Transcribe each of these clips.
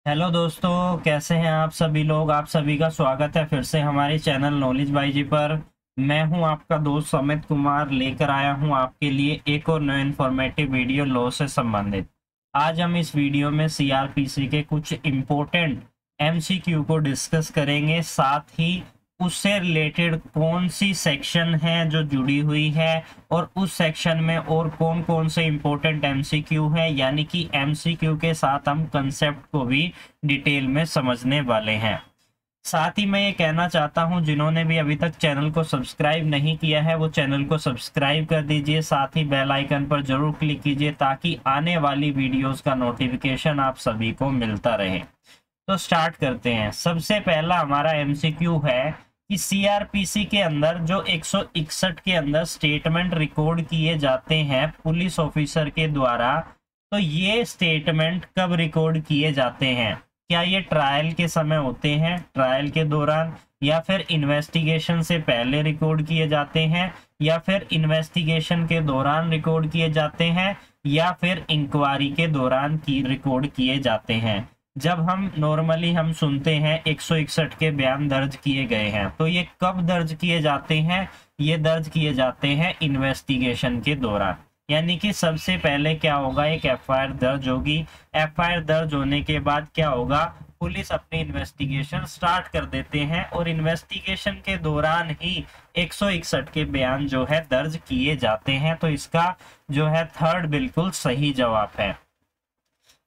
Hello दोस्तों, कैसे हैं आप सभी लोग। आप सभी का स्वागत है फिर से हमारे चैनल नॉलेज बाई जी पर। मैं हूं आपका दोस्त अमित कुमार, लेकर आया हूं आपके लिए एक और नया इन्फॉर्मेटिव वीडियो लॉ से संबंधित। आज हम इस वीडियो में सीआरपीसी के कुछ इम्पोर्टेंट एमसीक्यू को डिस्कस करेंगे, साथ ही उससे रिलेटेड कौन सी सेक्शन है जो जुड़ी हुई है और उस सेक्शन में और कौन कौन से इम्पोर्टेंट एमसीक्यू है, यानी कि एमसीक्यू के साथ हम कंसेप्ट को भी डिटेल में समझने वाले हैं। साथ ही मैं ये कहना चाहता हूं, जिन्होंने भी अभी तक चैनल को सब्सक्राइब नहीं किया है वो चैनल को सब्सक्राइब कर दीजिए, साथ ही बेल आइकन पर जरूर क्लिक कीजिए ताकि आने वाली वीडियोस का नोटिफिकेशन आप सभी को मिलता रहे। तो स्टार्ट करते हैं। सबसे पहला हमारा एमसीक्यू है कि सीआरपीसी के अंदर जो 161 के अंदर स्टेटमेंट रिकॉर्ड किए जाते हैं पुलिस ऑफिसर के द्वारा, तो ये स्टेटमेंट कब रिकॉर्ड किए जाते हैं? क्या ये ट्रायल के समय होते हैं, ट्रायल के दौरान, या फिर इन्वेस्टिगेशन से पहले रिकॉर्ड किए जाते हैं, या फिर इन्वेस्टिगेशन के दौरान रिकॉर्ड किए जाते हैं, या फिर इंक्वायरी के दौरान की रिकॉर्ड किए जाते हैं? जब हम नॉर्मली हम सुनते हैं 161 के बयान दर्ज किए गए हैं, तो ये कब दर्ज किए जाते हैं? ये दर्ज किए जाते हैं इन्वेस्टिगेशन के दौरान। यानी कि सबसे पहले क्या होगा, एक एफआईआर दर्ज होगी। एफआईआर दर्ज होने के बाद क्या होगा, पुलिस अपनी इन्वेस्टिगेशन स्टार्ट कर देते हैं और इन्वेस्टिगेशन के दौरान ही 161 के बयान जो है दर्ज किए जाते हैं। तो इसका जो है थर्ड बिल्कुल सही जवाब है।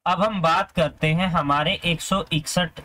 अब हम बात करते हैं हमारे 161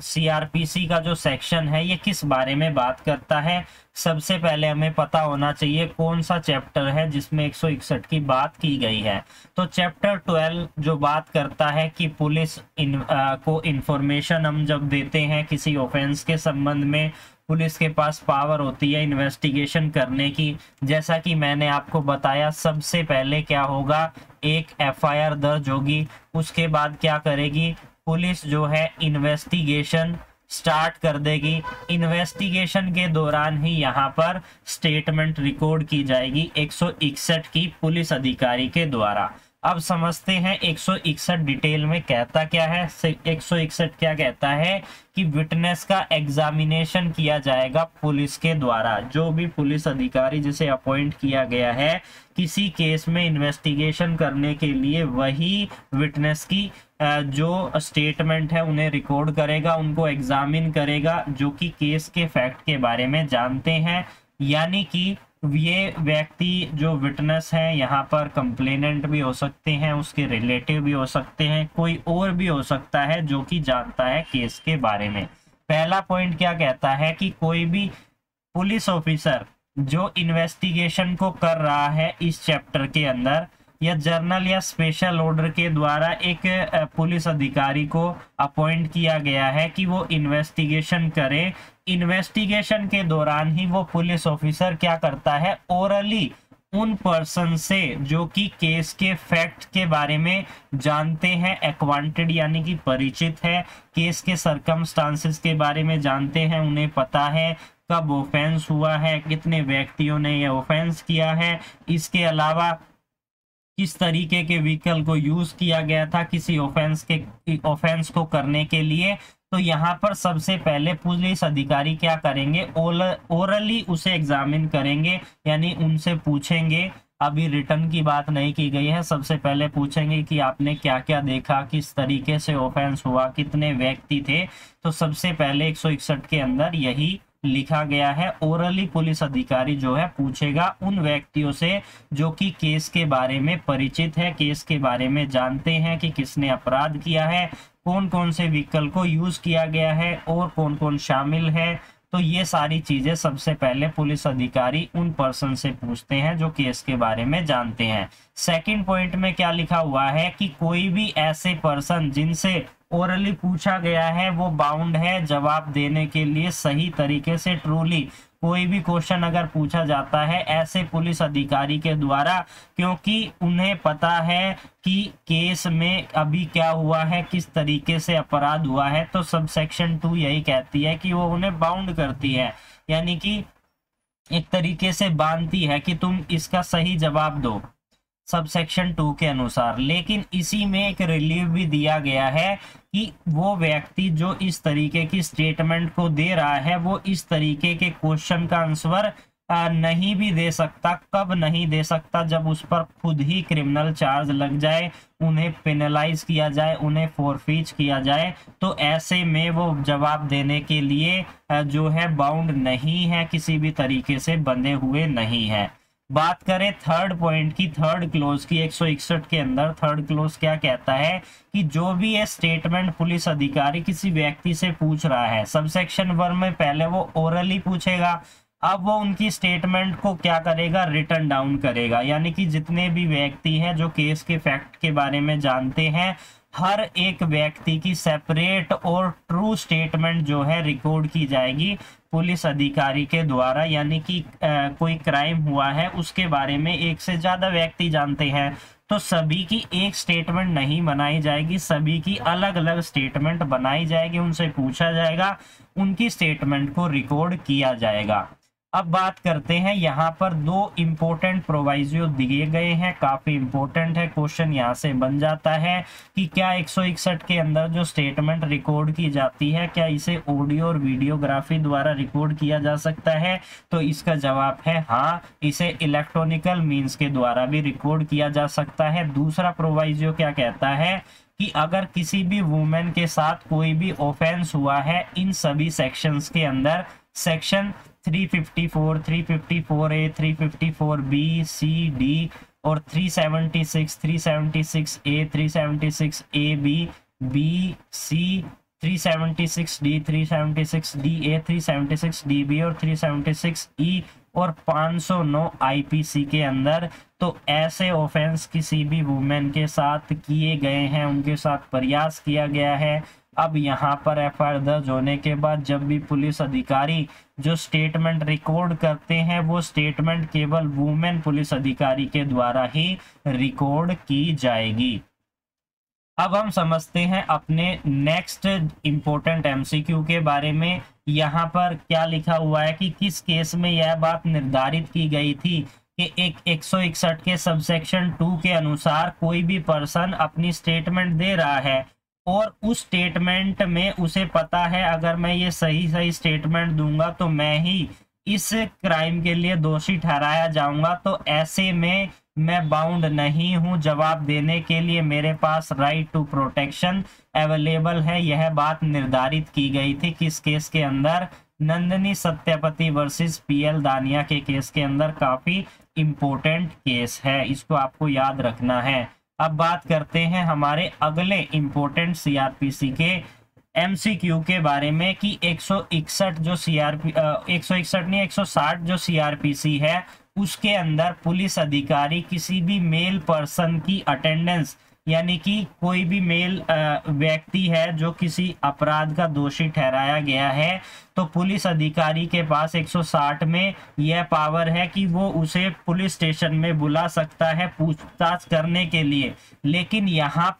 सीआरपीसी का जो सेक्शन है ये किस बारे में बात करता है। सबसे पहले हमें पता होना चाहिए कौन सा चैप्टर है जिसमें 161 की बात की गई है। तो चैप्टर 12 जो बात करता है कि पुलिस को इंफॉर्मेशन हम जब देते हैं किसी ऑफेंस के संबंध में, पुलिस के पास पावर होती है इन्वेस्टिगेशन करने की। जैसा कि मैंने आपको बताया, सबसे पहले क्या होगा, एक एफआईआर दर्ज होगी। उसके बाद क्या करेगी पुलिस, जो है इन्वेस्टिगेशन स्टार्ट कर देगी। इन्वेस्टिगेशन के दौरान ही यहाँ पर स्टेटमेंट रिकॉर्ड की जाएगी 161 की पुलिस अधिकारी के द्वारा। अब समझते हैं 161 डिटेल में कहता क्या है। 161 क्या कहता है कि विटनेस का एग्जामिनेशन किया जाएगा पुलिस के द्वारा। जो भी पुलिस अधिकारी जिसे अपॉइंट किया गया है किसी केस में इन्वेस्टिगेशन करने के लिए, वही विटनेस की जो स्टेटमेंट है उन्हें रिकॉर्ड करेगा, उनको एग्जामिन करेगा, जो कि केस के फैक्ट के बारे में जानते हैं। यानी कि ये व्यक्ति जो विटनेस है यहाँ पर कंप्लेनेंट भी हो सकते हैं, उसके रिलेटिव भी हो सकते हैं, कोई और भी हो सकता है जो कि जानता है केस के बारे में। पहला पॉइंट क्या कहता है कि कोई भी पुलिस ऑफिसर जो इन्वेस्टिगेशन को कर रहा है इस चैप्टर के अंदर, या जर्नल या स्पेशल ऑर्डर के द्वारा एक पुलिस अधिकारी को अपॉइंट किया गया है कि वो इन्वेस्टिगेशन करे। इन्वेस्टिगेशन के दौरान ही वो पुलिस ऑफिसर क्या करता है, ओरली उन पर्सन से जो कि केस के फैक्ट के बारे में जानते हैं, एक्वांटेड यानी कि परिचित है, केस के सरकमस्टांसेस के बारे में जानते हैं, उन्हें पता है कब ऑफेंस हुआ है, कितने व्यक्तियों ने यह ऑफेंस किया है, इसके अलावा किस तरीके के व्हीकल को यूज किया गया था किसी ऑफेंस को करने के लिए। तो यहाँ पर सबसे पहले पुलिस अधिकारी क्या करेंगे, ओरली उसे एग्जामिन करेंगे, यानी उनसे पूछेंगे। अभी रिटर्न की बात नहीं की गई है, सबसे पहले पूछेंगे कि आपने क्या क्या देखा, किस तरीके से ऑफेंस हुआ, कितने व्यक्ति थे। तो सबसे पहले 161 के अंदर यही लिखा गया है, ओरली पुलिस अधिकारी जो है पूछेगा उन व्यक्तियों से जो कि केस के बारे में परिचित है, केस के बारे में जानते हैं कि किसने अपराध किया है, कौन कौन से व्हीकल को यूज किया गया है और कौन कौन शामिल है। तो ये सारी चीजें सबसे पहले पुलिस अधिकारी उन पर्सन से पूछते हैं जो केस के बारे में जानते हैं। सेकंड पॉइंट में क्या लिखा हुआ है कि कोई भी ऐसे पर्सन जिनसे ओरली पूछा गया है वो बाउंड है जवाब देने के लिए सही तरीके से, ट्रूली। कोई भी क्वेश्चन अगर पूछा जाता है ऐसे पुलिस अधिकारी के द्वारा, क्योंकि उन्हें पता है कि केस में अभी क्या हुआ है, किस तरीके से अपराध हुआ है, तो सब सेक्शन 2 यही कहती है कि वो उन्हें बाउंड करती है, यानी कि एक तरीके से बांधती है कि तुम इसका सही जवाब दो। सबसेक्शन 2 के अनुसार। लेकिन इसी में एक रिलीफ भी दिया गया है कि वो व्यक्ति जो इस तरीके की स्टेटमेंट को दे रहा है वो इस तरीके के क्वेश्चन का आंसर नहीं भी दे सकता। कब नहीं दे सकता? जब उस पर खुद ही क्रिमिनल चार्ज लग जाए, उन्हें पेनलाइज किया जाए, उन्हें फोरफीच किया जाए, तो ऐसे में वो जवाब देने के लिए जो है बाउंड नहीं है, किसी भी तरीके से बंधे हुए नहीं है। बात करें थर्ड पॉइंट की, थर्ड क्लोज की, 161 के अंदर थर्ड क्लोज क्या कहता है कि जो भी ये स्टेटमेंट पुलिस अधिकारी किसी व्यक्ति से पूछ रहा है, सबसेक्शन 1 में पहले वो ओरली पूछेगा, अब वो उनकी स्टेटमेंट को क्या करेगा? रिटन डाउन करेगा। यानी कि जितने भी व्यक्ति हैं जो केस के फैक्ट के बारे में जानते हैं, हर एक व्यक्ति की सेपरेट और ट्रू स्टेटमेंट जो है रिकॉर्ड की जाएगी पुलिस अधिकारी के द्वारा। यानी कि कोई क्राइम हुआ है उसके बारे में एक से ज्यादा व्यक्ति जानते हैं, तो सभी की एक स्टेटमेंट नहीं बनाई जाएगी, सभी की अलग अलग स्टेटमेंट बनाई जाएगी, उनसे पूछा जाएगा, उनकी स्टेटमेंट को रिकॉर्ड किया जाएगा। अब बात करते हैं, यहाँ पर दो इंपॉर्टेंट प्रोवाइजो दिए गए हैं, काफी इंपॉर्टेंट है। क्वेश्चन यहाँ से बन जाता है कि क्या 161 के अंदर जो स्टेटमेंट रिकॉर्ड की जाती है, क्या इसे ऑडियो और वीडियोग्राफी द्वारा रिकॉर्ड किया जा सकता है? तो इसका जवाब है हाँ, इसे इलेक्ट्रॉनिकल मीन्स के द्वारा भी रिकॉर्ड किया जा सकता है। दूसरा प्रोवाइजो क्या कहता है कि अगर किसी भी वुमेन के साथ कोई भी ऑफेंस हुआ है इन सभी सेक्शंस के अंदर, section 354, 354A, 354B, C, D और 376, 376A, 376AB, B, C, 376D, 376DA, 376DB और 376E और 509 IPC के अंदर, तो ऐसे ऑफेंस किसी भी वुमेन के साथ किए गए हैं, उनके साथ प्रयास किया गया है। अब यहाँ पर एफआईआर दर्ज होने के बाद जब भी पुलिस अधिकारी जो स्टेटमेंट रिकॉर्ड करते हैं, वो स्टेटमेंट केवल वुमेन पुलिस अधिकारी के द्वारा ही रिकॉर्ड की जाएगी। अब हम समझते हैं अपने नेक्स्ट इंपॉर्टेंट एमसीक्यू के बारे में। यहाँ पर क्या लिखा हुआ है कि किस केस में यह बात निर्धारित की गई थी कि एक 161 के सबसेक्शन 2 के अनुसार कोई भी पर्सन अपनी स्टेटमेंट दे रहा है और उस स्टेटमेंट में उसे पता है अगर मैं ये सही स्टेटमेंट दूंगा तो मैं ही इस क्राइम के लिए दोषी ठहराया जाऊंगा, तो ऐसे में मैं बाउंड नहीं हूं जवाब देने के लिए, मेरे पास राइट टू प्रोटेक्शन अवेलेबल है। यह बात निर्धारित की गई थी किस केस के अंदर? नंदिनी सत्यापति वर्सेस पीएल दानिया के केस के अंदर। काफी इंपॉर्टेंट केस है, इसको आपको याद रखना है। अब बात करते हैं हमारे अगले इंपॉर्टेंट सीआरपीसी के एमसीक्यू के बारे में कि 161 जो सीआरपी 161 नहीं 160 जो सीआरपीसी है उसके अंदर पुलिस अधिकारी किसी भी मेल पर्सन की अटेंडेंस, यानी कि कोई भी मेल व्यक्ति है जो किसी अपराध का दोषी ठहराया गया है, तो पुलिस अधिकारी के पास 160 में यह पावर है कि वो उसे पुलिस स्टेशन में बुला सकता है पूछताछ करने के लिए। लेकिन यहाँ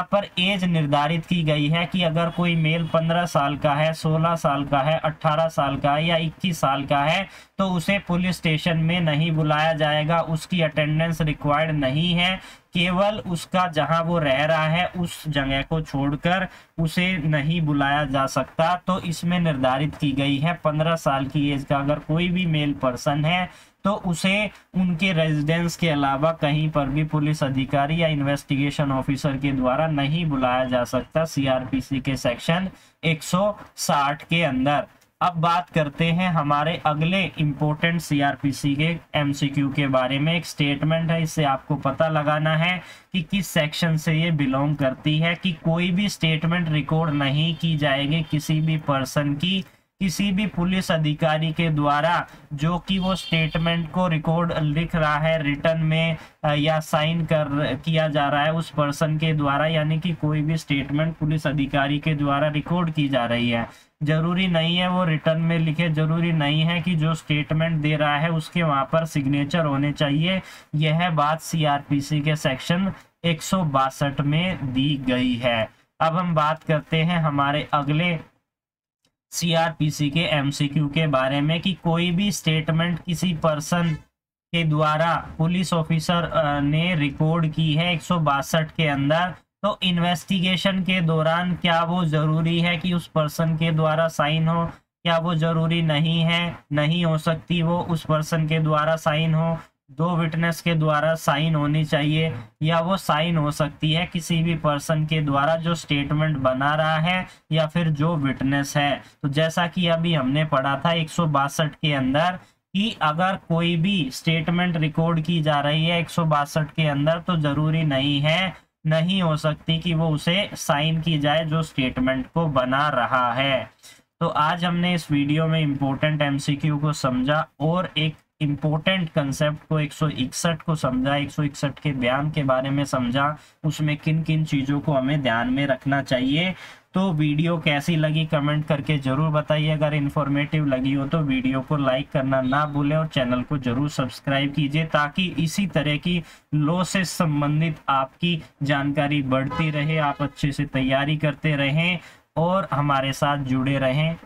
पर एज निर्धारित की गई है कि अगर कोई मेल 15 साल का है, 16 साल का है, 18 साल का है या 21 साल का है, तो उसे पुलिस स्टेशन में नहीं बुलाया जाएगा, उसकी अटेंडेंस रिक्वायर्ड नहीं है। केवल उसका जहां वो रह रहा है उस जगह को छोड़कर उसे नहीं बुलाया जा सकता। तो इसमें निर्धारित की गई है 15 साल की एज का अगर कोई भी मेल पर्सन है तो उसे उनके रेजिडेंस के अलावा कहीं पर भी पुलिस अधिकारी या इन्वेस्टिगेशन ऑफिसर के द्वारा नहीं बुलाया जा सकता, सीआरपीसी के सेक्शन 160 के अंदर। अब बात करते हैं हमारे अगले इंपॉर्टेंट सीआरपीसी के एमसीक्यू के बारे में। एक स्टेटमेंट है, इससे आपको पता लगाना है कि किस सेक्शन से ये बिलोंग करती है कि कोई भी स्टेटमेंट रिकॉर्ड नहीं की जाएगी किसी भी पर्सन की, किसी भी पुलिस अधिकारी के द्वारा जो कि वो स्टेटमेंट को रिकॉर्ड लिख रहा है रिटर्न में या साइन किया जा रहा है उस पर्सन के द्वारा, यानी कि कोई भी स्टेटमेंट पुलिस अधिकारी के द्वारा रिकॉर्ड की जा रही है, जरूरी नहीं है वो रिटर्न में लिखे, जरूरी नहीं है कि जो स्टेटमेंट दे रहा है उसके वहां पर सिग्नेचर होने चाहिए। यह बात सीआरपीसी के सेक्शन 162 में दी गई है। अब हम बात करते हैं हमारे अगले सीआरपीसी के एमसीक्यू के बारे में कि कोई भी स्टेटमेंट किसी पर्सन के द्वारा पुलिस ऑफिसर ने रिकॉर्ड की है 162 के अंदर, तो इन्वेस्टिगेशन के दौरान क्या वो जरूरी है कि उस पर्सन के द्वारा साइन हो? क्या वो जरूरी नहीं है? नहीं हो सकती वो उस पर्सन के द्वारा साइन हो। 2 विटनेस के द्वारा साइन होनी चाहिए, या वो साइन हो सकती है किसी भी पर्सन के द्वारा जो स्टेटमेंट बना रहा है या फिर जो विटनेस है। तो जैसा कि अभी हमने पढ़ा था 162 के अंदर कि अगर कोई भी स्टेटमेंट रिकॉर्ड की जा रही है 162 के अंदर, तो जरूरी नहीं है, नहीं हो सकती कि वो उसे साइन की जाए जो स्टेटमेंट को बना रहा है। तो आज हमने इस वीडियो में इम्पोर्टेंट एमसीक्यू को समझा और एक इम्पोर्टेंट कंसेप्ट को 161 को समझा, 161 के बयान के बारे में समझा, उसमें किन किन चीज़ों को हमें ध्यान में रखना चाहिए। तो वीडियो कैसी लगी कमेंट करके जरूर बताइए। अगर इन्फॉर्मेटिव लगी हो तो वीडियो को लाइक करना ना भूलें और चैनल को जरूर सब्सक्राइब कीजिए, ताकि इसी तरह की लॉ से संबंधित आपकी जानकारी बढ़ती रहे, आप अच्छे से तैयारी करते रहें और हमारे साथ जुड़े रहें।